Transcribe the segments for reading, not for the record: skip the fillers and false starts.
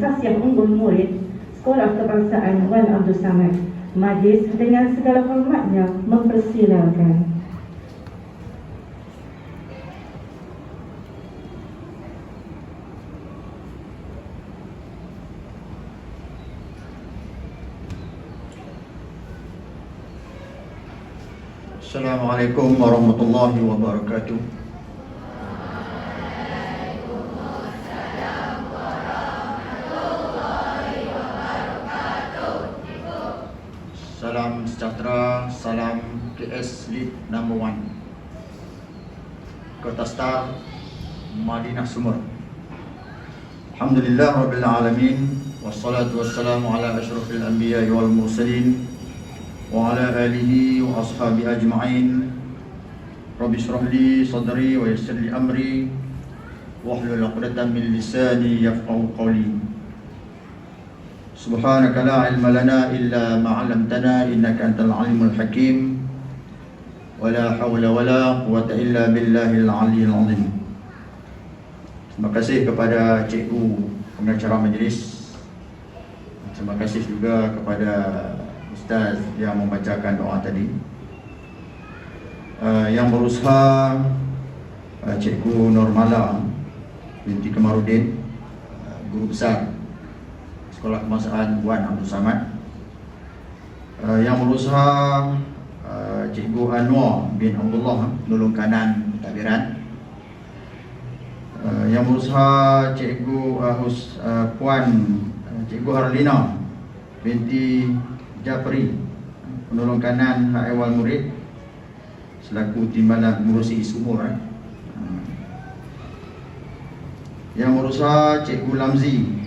Asas yang unggul murid Sekolah Kebangsaan Wan Abdul Samad. Majlis dengan segala hormatnya mempersilakan. Assalamualaikum warahmatullahi wabarakatuh. Salam sejahtera, salam KS Lead No. 1 Kota Star, Madinah Sumur. Alhamdulillah Rabbil Alamin. Wassalatu wassalamu ala ashrafil anbiya wal mursalin wa ala alihi wa ashabi ajma'in. Rabbi shrah li sadri wa yassir li amri wahlul 'uqdatam min lisani yafqahu qawli. Subhanaka la ilma lana illa ma 'allamtana innaka antal alimul hakim. Wa la hawla wa la quwwata illa billahil aliyyil azim. Terima kasih kepada cikgu pengacara majlis. Terima kasih juga kepada Ustaz yang membacakan doa tadi. Yang berusaha Cikgu Normala binti Kamarudin, guru besar Sekolah Kebangsaan Wan Abdul Samad. Yang berusaha Cikgu Anwar bin Abdullah, penolong kanan takbiran. Yang berusaha Cikgu Puan Cikgu Harlina binti Japri, penolong kanan hak ehwal murid selaku timbalan mengurusi sumur. Yang berusaha Cikgu Lamzi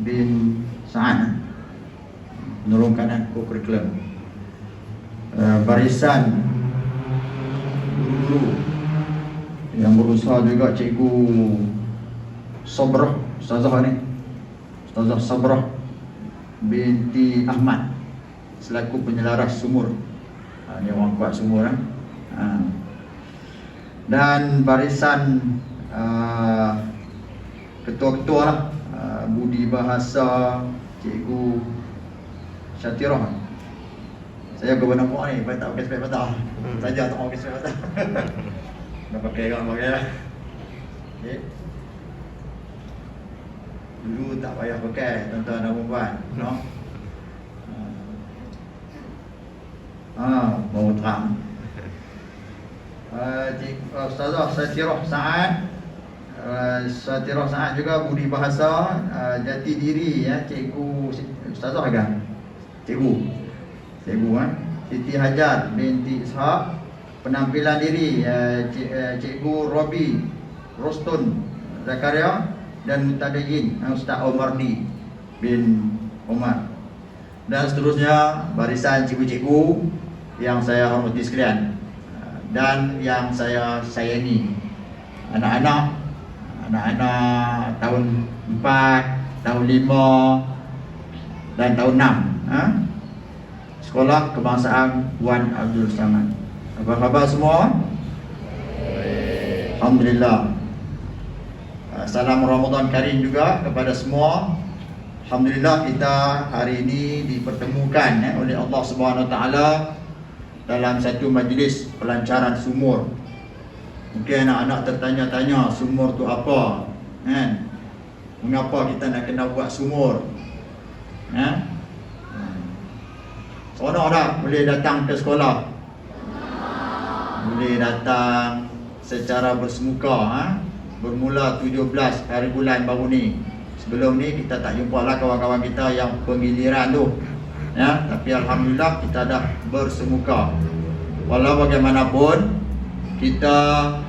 bin Sa'ad, penolong kanan co-curriculum. Barisan guru-guru yang berusaha juga Cikgu Sabrah, Ustazah ni, Ustazah Sabrah binti Ahmad selaku penyelaras sumur. Ni orang kuat sumur. Dan barisan ketua-ketua lah, budi bahasa Cikgu Syatirah. Saya gubernur puak ni, tak pakai spek mata. Saja tak pakai spek mata. Dah pakai kan pakai lah. Okay. Dulu tak payah pakai, tuan-tuan dan puan, no? Baru terang. Ustazah Syatirah Sa'ad, Syatirah Sa'ad juga budi bahasa jati diri ya, Cikgu Ustazah kan? Cikgu Siti Hajar binti Ishaq, penampilan diri Cikgu Robi Rostun Zakaria dan Mutadayin Ustaz Omardi bin Omar. Dan seterusnya barisan cikgu-cikgu yang saya hormati sekalian dan yang saya sayangi, anak-anak tahun 4, tahun 5 dan tahun 6 Sekolah Kebangsaan Wan Abdul Samad. Apa khabar semua? Alhamdulillah. Salam Ramadan Karim juga kepada semua. Alhamdulillah kita hari ini dipertemukan oleh Allah Subhanahu Wa Taala dalam satu majlis pelancaran sumur. Mungkin anak-anak tertanya-tanya sumur tu apa, kan? Mengapa kita nak kena buat sumur? Seronok tak boleh datang ke sekolah? Boleh datang secara bersemuka. Bermula 17 hari bulan baru ni. Sebelum ni kita tak jumpa lah kawan-kawan kita yang pengiliran tu ya, tapi Alhamdulillah kita dah bersemuka. Walau bagaimanapun kita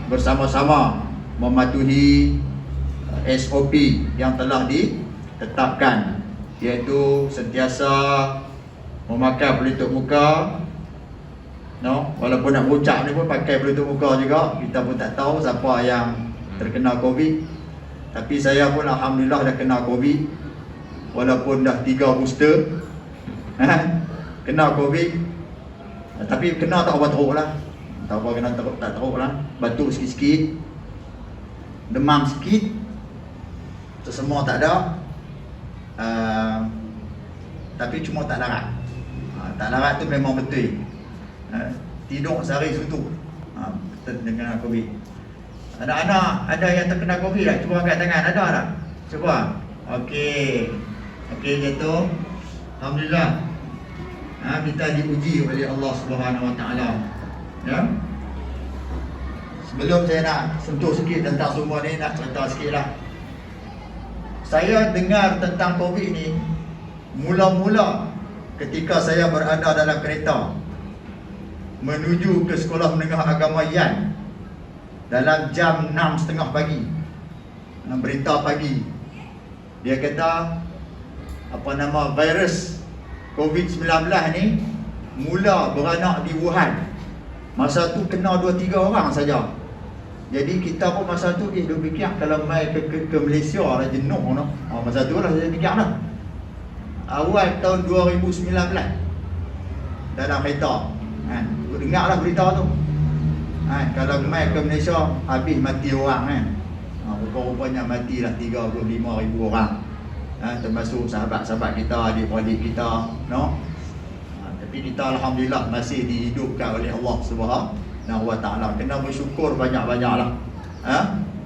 bersama-sama mematuhi SOP yang telah ditetapkan, iaitu sentiasa memakai pelitup muka, no? Walaupun nak berucap ni pun pakai pelitup muka juga. Kita pun tak tahu siapa yang terkena COVID. Tapi saya pun Alhamdulillah dah kena COVID, walaupun dah 3 booster. Kena COVID, tapi kena tak apa teruk lah. Tak apa kena teruk, tak teruk lah. Batuk sikit-sikit, demam sikit, itu semua tak ada. Tapi cuma tak larat. Tak larat tu memang betul. Tidur sehari suntuk dengan COVID. Anak-anak ada yang terkena COVID tak? Cuba angkat tangan, ada tak? Cuba. Okey. Okey, jatuh. Alhamdulillah. Kita diuji oleh Allah Subhanahu Wa Taala. Ya. Sebelum saya nak sentuh sikit tentang semua ni, nak cerita sikit lah. Saya dengar tentang COVID ni mula-mula ketika saya berada dalam kereta menuju ke Sekolah Menengah Agama Yan dalam jam 6.30 pagi. Berita pagi. Dia kata virus COVID-19 ni mula beranak di Wuhan. Masa tu kena 2-3 orang saja. Jadi kita pun masa tu dia fikir kalau mai ke Malaysia lah jenuh no. Masa tu lah saya fikir dah. Awal tahun 2019 dalam kereta. Dengarlah berita tu. Kalau mai ke Malaysia habis mati orang kan. Rupa-rupanya matilah 35,000 orang. Termasuk sahabat-sahabat kita, adik-adik kita, no. Tapi kita alhamdulillah masih dihidupkan oleh Allah Subhanahu Wa Taala. Kena bersyukur banyak-banyaklah.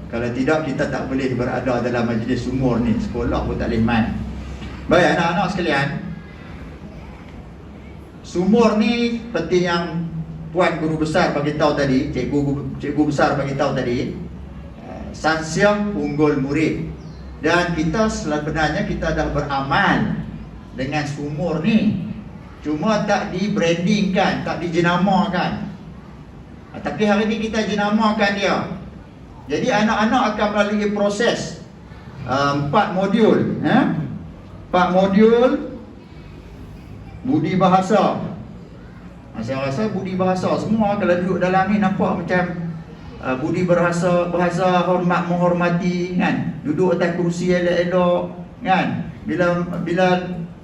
Kalau tidak kita tak boleh berada dalam majlis sumur ni, sekolah pun tak boleh main. Baik anak-anak sekalian, sumur ni seperti yang Puan Guru Besar bagi tahu tadi, Cikgu Besar bagi tahu tadi, sanksiang unggul murid. Dan kita sebenarnya kita dah beramal dengan sumur ni, cuma tak di-brandingkan, tak dijenamakan. Tapi hari ni kita jenamakan dia. Jadi anak-anak akan melalui proses 4 modul. 4 modul budi bahasa. Saya rasa budi bahasa semua kalau duduk dalam ni nampak macam budi bahasa hormat menghormati kan. Duduk atas kerusi elok-elok kan. Bila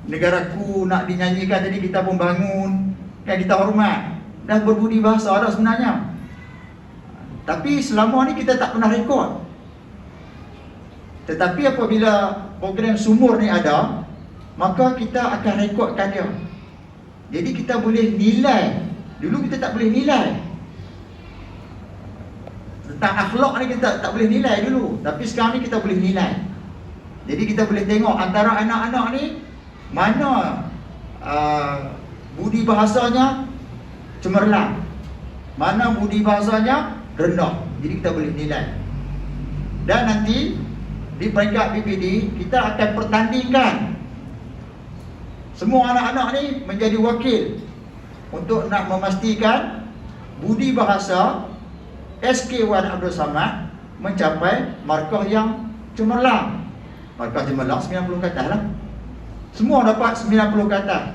negaraku nak dinyanyikan tadi kita pun bangun kan, kita hormat dan berbudi bahasa dah sebenarnya. Tapi selama ni kita tak pernah rekod. Tetapi apabila program sumur ni ada, maka kita akan rekodkan dia. Jadi kita boleh nilai. Dulu kita tak boleh nilai. Tentang akhlak ni kita tak boleh nilai dulu. Tapi sekarang ni kita boleh nilai. Jadi kita boleh tengok antara anak-anak ni mana budi bahasanya cemerlang, mana budi bahasanya rendah. Jadi kita boleh nilai. Dan nanti di peringkat PPD kita akan pertandingkan semua anak-anak ni menjadi wakil untuk nak memastikan budi bahasa SK Wan Abdul Samad mencapai markah yang cemerlang. Markah cemerlang 90 ke atas lah. Semua dapat 90 ke atas.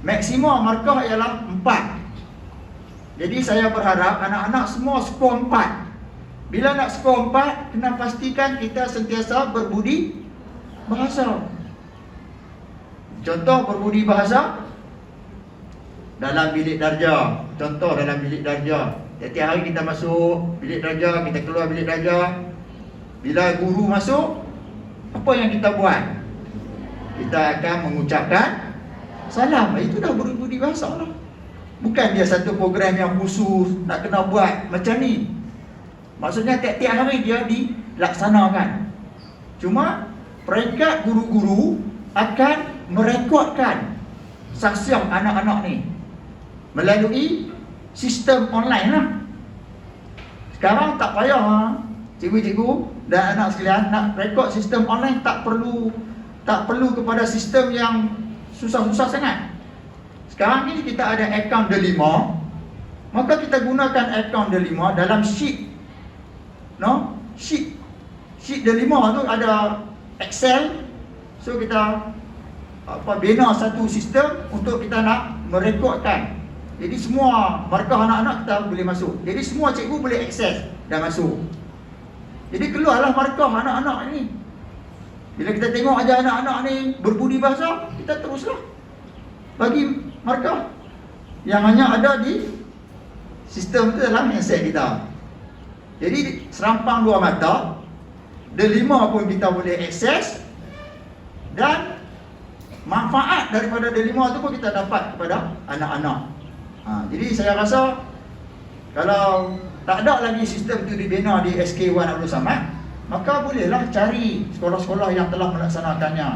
Maksimum markah ialah 4. Jadi saya berharap anak-anak semua skor 4. Bila nak skor 4, kena pastikan kita sentiasa berbudi bahasa. Contoh berbudi bahasa dalam bilik darjah. Contoh dalam bilik darjah. Setiap hari kita masuk bilik darjah, kita keluar bilik darjah. Bila guru masuk, apa yang kita buat? Kita akan mengucapkan salam. Itu dah berbudi bahasa lah. Bukan dia satu program yang khusus nak kena buat macam ni. Maksudnya tiap-tiap hari dia dilaksanakan. Cuma peringkat guru-guru akan merekodkan saksian anak-anak ni melalui sistem online lah. Sekarang tak payah cikgu-cikgu dan anak sekalian nak rekod sistem online, tak perlu kepada sistem yang susah-susah sangat. Sekarang ni kita ada akaun Delima, maka kita gunakan akaun Delima dalam sheet. Sheet Delima tu ada Excel. So kita bina satu sistem untuk kita nak merekodkan. Jadi semua markah anak-anak kita boleh masuk. Jadi semua cikgu boleh akses dan masuk. Jadi keluarlah markah anak-anak ni. Bila kita tengok aja anak-anak ni berbudi bahasa, kita teruslah bagi markah yang hanya ada di sistem tu dalam handset kita. Jadi serampang 2 mata, Delima pun kita boleh akses. Dan banyak daripada D5 tu pun kita dapat kepada anak-anak. Jadi saya rasa kalau tak ada lagi sistem tu dibina di SK1 Abdul Samad, maka bolehlah cari sekolah-sekolah yang telah melaksanakannya.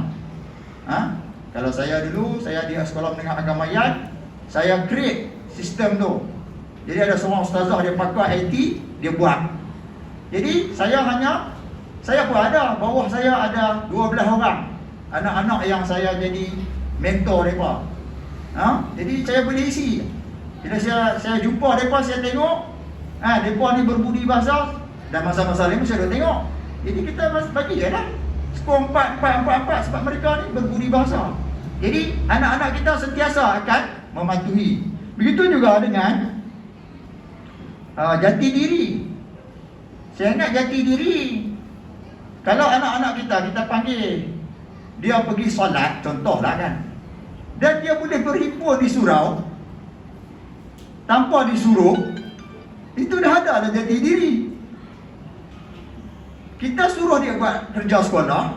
Kalau saya dulu, saya di Sekolah Menengah Agamayat, saya create sistem tu. Jadi ada seorang ustazah dia pakai IT, dia buat. Jadi saya pun ada, bawah saya ada 12 orang anak-anak yang saya jadi mentor mereka. Jadi saya boleh isi. Bila saya jumpa mereka, saya tengok mereka ni berbudi bahasa. Dan masa-masa lain saya dah tengok. Jadi kita bagi je lah skor 4 sebab mereka ni berbudi bahasa. Jadi anak-anak kita sentiasa akan mematuhi. Begitu juga dengan jati diri. Saya ingat jati diri, kalau anak-anak kita panggil dia pergi solat, contohlah kan, dan dia boleh berhimpun di surau tanpa disuruh, itu dah ada jati diri. Kita suruh dia buat kerja sekolah,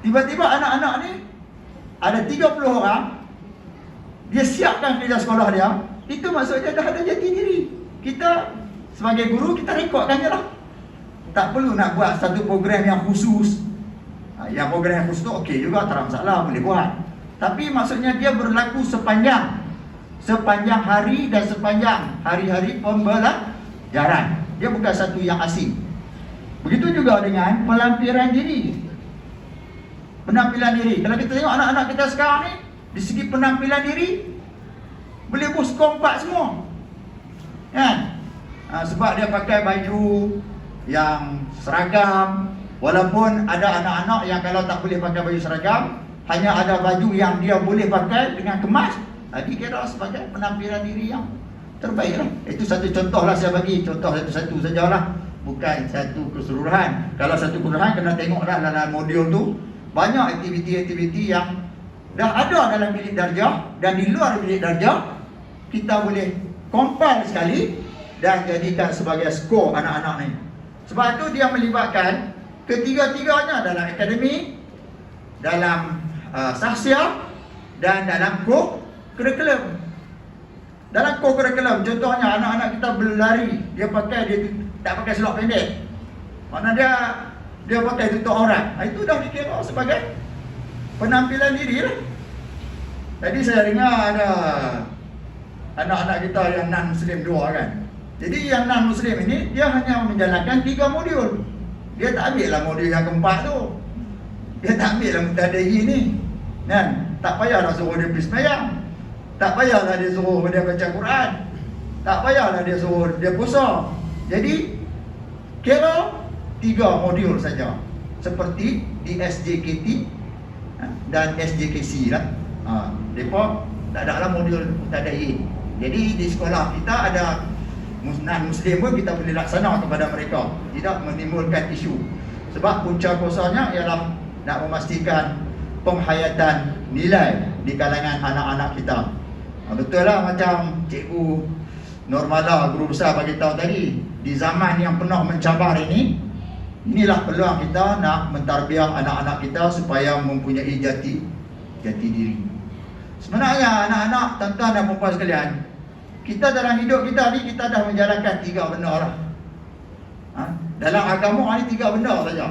tiba-tiba anak-anak ni ada 30 orang, dia siapkan kerja sekolah dia, itu maksudnya dah ada jati diri. Kita sebagai guru, kita rekodkan je lah. Tak perlu nak buat satu program yang khusus. Yang program yang khusus tu okey juga, tak ada masalah, boleh buat. Tapi maksudnya dia berlaku sepanjang hari dan sepanjang hari-hari pembelajaran. Dia bukan satu yang asing. Begitu juga dengan pelampiran diri. Penampilan diri. Kalau kita tengok anak-anak kita sekarang ni, di segi penampilan diri, boleh skor 4 semua. Kan? Sebab dia pakai baju yang seragam. Walaupun ada anak-anak yang kalau tak boleh pakai baju seragam, hanya ada baju yang dia boleh pakai dengan kemas, dikira sebagai penampilan diri yang terbaik lah. Itu satu contoh lah, saya bagi contoh satu-satu sajalah, bukan satu keseluruhan. Kalau satu keseluruhan, kena tengoklah dalam modul tu, banyak aktiviti-aktiviti yang dah ada dalam bilik darjah, dan di luar bilik darjah kita boleh compile sekali dan jadikan sebagai skor anak-anak ni. Sebab itu dia melibatkan ketiga-tiganya dalam akademik, dalam sahsiah, dan dalam kurikulum. Dalam kurikulum, contohnya anak-anak kita berlari, dia tak pakai selok pendek. Mana dia pakai tutup aurat. Itu dah dikira sebagai penampilan diri lah. Tadi saya dengar ada anak-anak kita yang non-Muslim 2 kan. Jadi yang non-Muslim ini, dia hanya menjalankan 3 modul. Dia tak ambil lah modul yang keempat tu. Dia tak ambil lah mutadayyi ni. Kan? Tak payahlah suruh dia pergi sembahyang. Tak payahlah dia suruh dia baca Quran. Tak payahlah dia suruh dia puasa. Jadi kira 3 modul saja. Seperti di SJKT dan SJKC lah. Mereka tak ada lah modul mutadayyi. Jadi di sekolah kita ada non-Muslim pun kita boleh laksana kepada mereka, tidak menimbulkan isu. Sebab punca kuasanya ialah nak memastikan penghayatan nilai di kalangan anak-anak kita. Betul lah macam Cikgu Normala, guru besar bagi tahu tadi, di zaman yang penuh mencabar ini, inilah peluang kita nak mentarbiah anak-anak kita supaya mempunyai jati diri. Sebenarnya anak-anak, tuan-tuan dan puan-puan sekalian, kita dalam hidup kita ni, kita dah menjalankan 3 benda lah. Dalam agama ni 3 benda saja.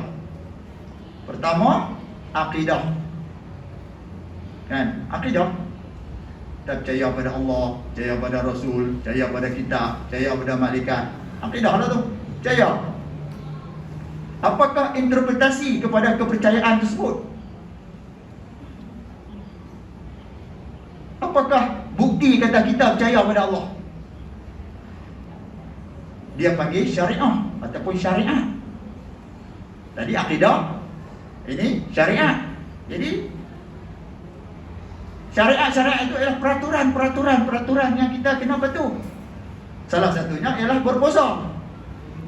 Pertama, akidah. Kan? Akidah. Kita percaya pada Allah, percaya pada Rasul, percaya pada kitab, percaya pada malaikat. Akidah lah tu. Percaya. Apakah interpretasi kepada kepercayaan tersebut? Apakah bukti kata kita percaya pada Allah? Dia panggil syariah ataupun syariat. Tadi akidah, ini syariat. Jadi syariat itu ialah peraturan yang kita kena patuh. Salah satunya ialah berpuasa.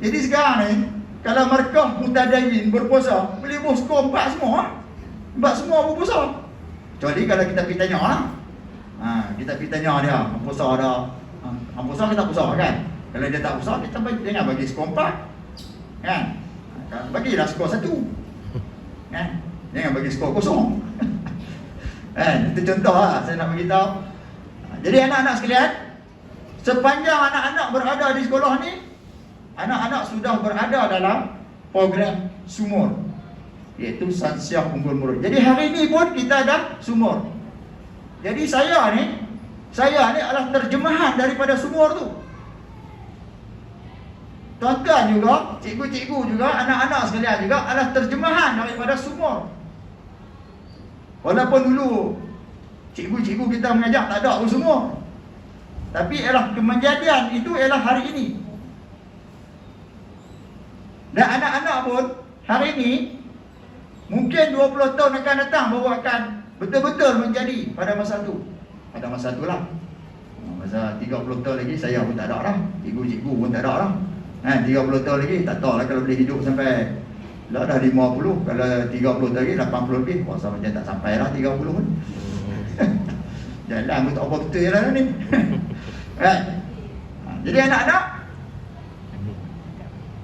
Jadi sekarang ni, kalau mereka mutadayyin berpuasa, boleh skor 4 semua. 4 semua berpuasa. Kecuali kalau kita pergi tanya lah. Kita pergi tanya dia, puasa ada. Puasa kita puasa kan. Kalau dia tak puasa, kita jangan bagi skor 4. Kan? Bagilah skor 1. Kan? Jangan bagi skor 0. Itu contoh lah saya nak beritahu. Jadi anak-anak sekalian, sepanjang anak-anak berada di sekolah ni, anak-anak sudah berada dalam program sumur, iaitu Sansiah Unggul Murid. Jadi hari ni pun kita dah sumur. Jadi saya ni adalah terjemahan daripada sumur tu. Tuan-tuan juga, cikgu-cikgu juga, anak-anak sekalian juga adalah terjemahan daripada sumur. Walaupun dulu cikgu-cikgu kita mengajar tak ada pun sumur, tapi ialah kejadian itu ialah hari ini. Dan anak-anak pun hari ini mungkin 20 tahun akan datang baru akan betul-betul menjadi pada masa tu. Pada masa tu lah. Masa 30 tahun lagi saya pun tak ada dah. Cikgu-cikgu pun tak ada dah. 30 tahun lagi tak tahu lah kalau boleh hidup sampai dah 50. Kalau 30 tahun lagi 80 lebih. Rasa macam tak sampai lah 30 pun. Jalan pun tak apa betul lah ni. Jadi anak-anak,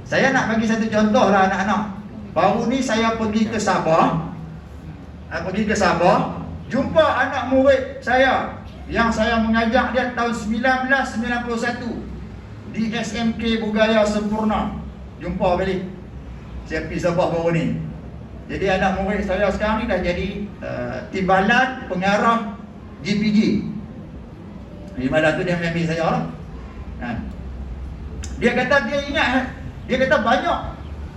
saya nak bagi satu contoh lah anak-anak. Baru ni saya pergi ke Sabah. Jumpa anak murid saya yang saya mengajar dia tahun 1991 di SMK Budaya Sempurna. Jumpa balik. Saya pergi Sabah baru ni. Jadi anak murid saya sekarang ni dah jadi timbalan pengarah GPG. Timbalan tu dia memang saya lah. Dia kata dia ingat, dia kata banyak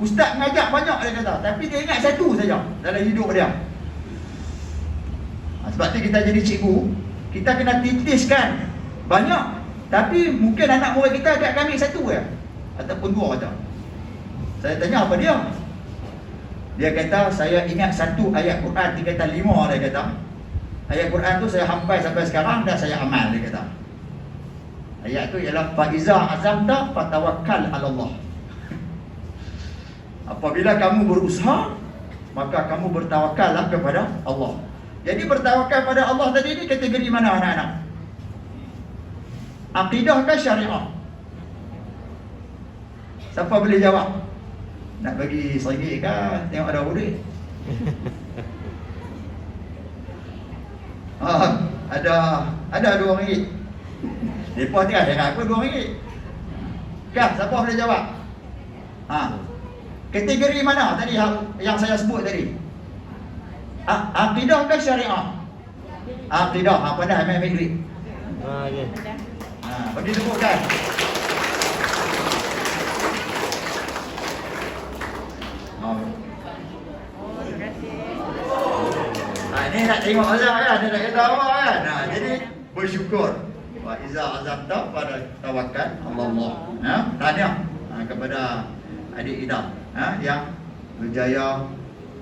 ustaz mengajar banyak, dia kata, tapi dia ingat satu saja dalam hidup dia. Sebab tu kita jadi cikgu, kita kena titiskan banyak, tapi mungkin anak murid kita agak ambil satu je ataupun dua kata. Saya tanya apa dia? Dia kata saya ingat satu ayat Quran tingkatan 5, dia kata. Ayat Quran tu saya hafal sampai sekarang dan saya amal, dia kata. Ayat tu ialah fa iza azamta fatawakkal 'ala Allah. Apabila kamu berusaha, maka kamu bertawakallah kepada Allah. Jadi bertawakal pada Allah tadi ni kategori mana anak-anak? Akidah ke syariah? Siapa boleh jawab? Nak bagi RM1 ke? Tengok ada duit. Ada RM2. Depa tengah cakap apa RM2? Kan, siapa boleh jawab? Kategori mana tadi yang saya sebut tadi? Akidah ke syariah? Akidah. Apa dah ambil grip? Okey. Bagi sebutkan. Ini nak tengok Azam kan? Dia nak kata apa kan? Jadi bersyukur. Wa iza azamta pada tawakal Allah. Tahniah kepada adik Ida yang berjaya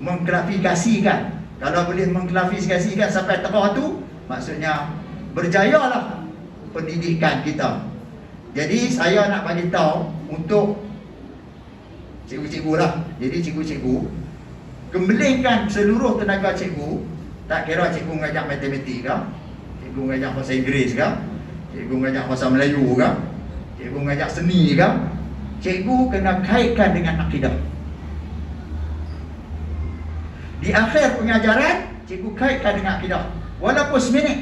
mengklarifikasikan. Kalau boleh mengklarifikasikan sampai tengah tu, maksudnya berjayalah pendidikan kita. Jadi saya nak bagi tahu untuk cikgu-cikgu lah. Jadi cikgu-cikgu gembelingkan seluruh tenaga cikgu, tak kira cikgu mengajar matematik ke, cikgu mengajar bahasa Inggeris ke, cikgu mengajar bahasa Melayu ke, cikgu mengajar seni ke, cikgu kena kaitkan dengan akidah. Di akhir pengajaran, cikgu kaitkan dengan akidah. Walaupun seminit.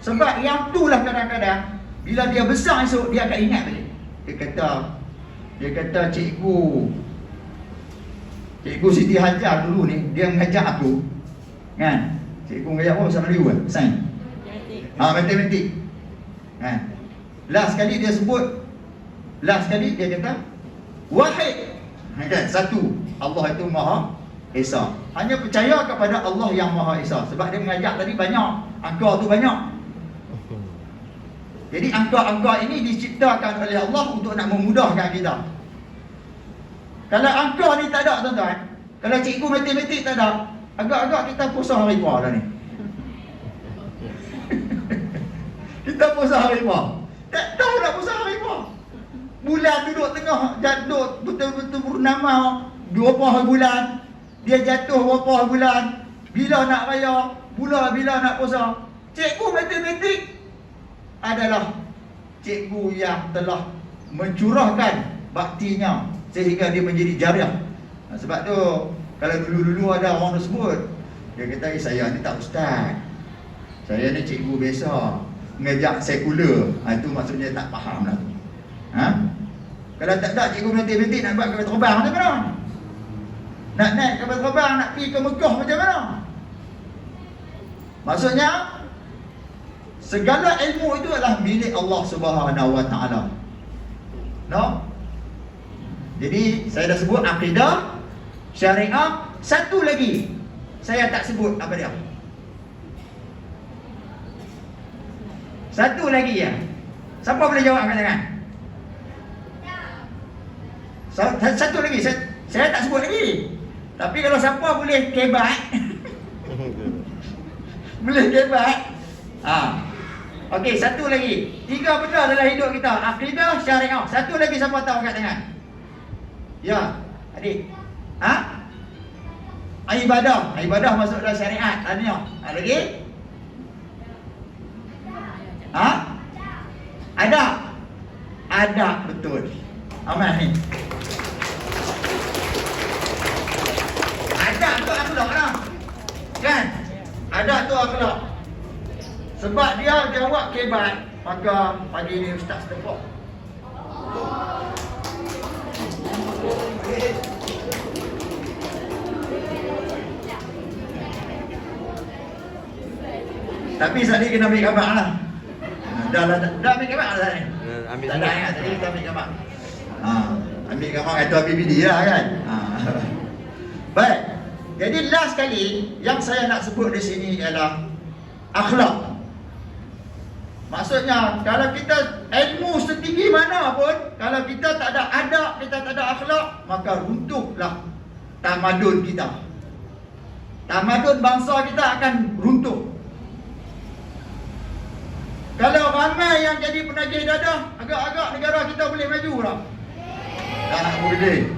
Sebab yang itulah kadang-kadang bila dia besar esok, dia akan ingat balik. Dia kata cikgu Siti Hajar dulu ni, dia mengajar aku. Kan? Cikgu mengajar apa bahasa Melayu kan? Sains. Matematik. Kan? Last sekali dia kata wahid. Kan? Satu, Allah itu Maha Esa. Hanya percaya kepada Allah yang Maha Esa. Sebab dia mengajar tadi banyak, angka tu banyak. Jadi angka-angka ini diciptakan oleh Allah untuk nak memudahkan kita. Kalau angka ni tak ada tuan-tuan, kalau cikgu matematik tak ada, agak-agak kita puasa hari puasa dah ni. Kita puasa hari puasa. Tak tahu nak puasa hari puasa. Bulan duduk tengah, jatuh betul-betul purnama 20 bulan. Dia jatuh berapa bulan. Bila nak raya, pula bila nak puasa. Cikgu matematik adalah cikgu yang telah mencurahkan baktinya sehingga dia menjadi jariah. Sebab tu kalau dulu-dulu ada orang sebut Dia kata, saya ni tak ustaz, saya ni cikgu biasa, ngejak sekular. Itu maksudnya tak faham lah. Kalau tak ada cikgu matematik nak buat kapal terbang macam mana? Nak naik kapal terbang, nak pergi ke Mekah macam mana? Maksudnya segala ilmu itu adalah milik Allah Subhanahu Wa Taala. No? Jadi saya dah sebut akidah, syariah. Satu lagi saya tak sebut, apa dia? Satu lagi ya. Siapa boleh jawab angkat tangan? Satu lagi saya tak sebut lagi. Tapi kalau siapa boleh kebat boleh kebat. Okey, satu lagi. 3 benda dalam hidup kita, akidah, syariah. Satu lagi siapa tahu angkat tangan? Ya, adik. Ibadah. Ibadah masuk dalam syariat. Tanya. Lagi? Ada, betul. Amal ni. Ada tu akhlak lah. Kan? Ada tu akhlak. Sebab dia jawab kebat, maka pagi ni ustaz tepuk. Tapi tadi kena ambil gambar lah. Dah ambil gambar lah tadi. Ambil tak ada ingat tadi kita ambil gambar. Ambil gambar kata BBD lah kan. Baik. Jadi last kali yang saya nak sebut di sini ialah akhlak. Maksudnya kalau kita ilmu setinggi mana pun, kalau kita tak ada adab, kita tak ada akhlak, maka runtuhlah tamadun kita. Tamadun bangsa kita akan runtuh. Kalau ramai yang jadi penagih dadah, agak-agak negara kita boleh maju tak? Tak boleh.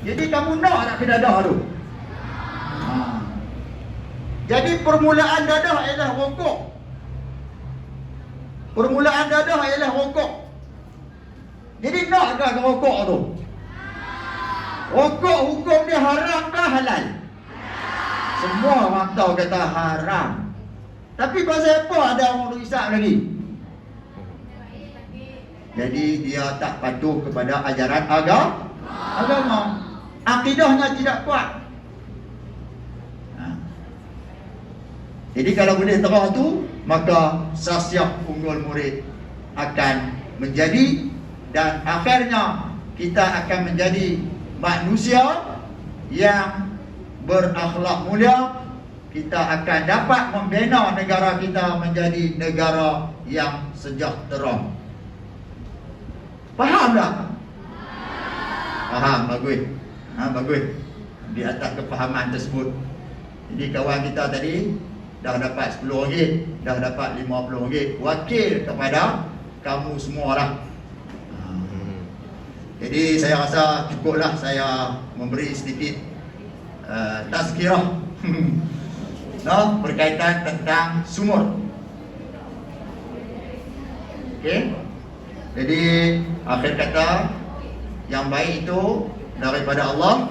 Jadi kamu nak tak ke dadah tu? Jadi permulaan dadah ialah rokok. Permulaan dadah ialah rokok. Jadi nak ke rokok tu? Rokok hukum dia haram ke halal? Semua orang tahu kata haram. Tapi pasal apa ada orang risau lagi? Jadi dia tak patuh kepada ajaran agama. Akidahnya tidak kuat. Jadi kalau boleh terah tu, maka sasiah unggul murid akan menjadi, dan akhirnya kita akan menjadi manusia yang berakhlak mulia. Kita akan dapat membina negara kita menjadi negara yang sejahtera. Faham tak? Faham, bagus. Bagus. Di atas kefahaman tersebut. Jadi kawan kita tadi dah dapat RM10, dah dapat RM50. Wakil kepada kamu semua lah. Jadi saya rasa cukuplah saya memberi sedikit tazkirah berkaitan tentang sumur. Okey. Jadi akhir kata, yang baik itu daripada Allah,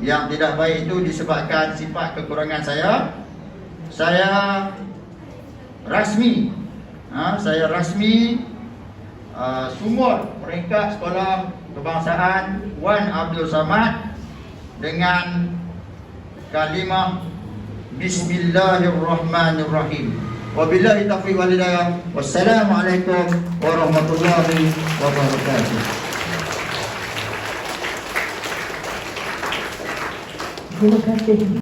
yang tidak baik itu disebabkan sifat kekurangan saya. Saya rasmi sumur peringkat sekolah kebangsaan Wan Abdul Samad dengan kalimah Bismillahirrahmanirrahim. Wabillahi taufiq wal hidayah. Wassalamualaikum warahmatullahi wabarakatuh. Terima kasih.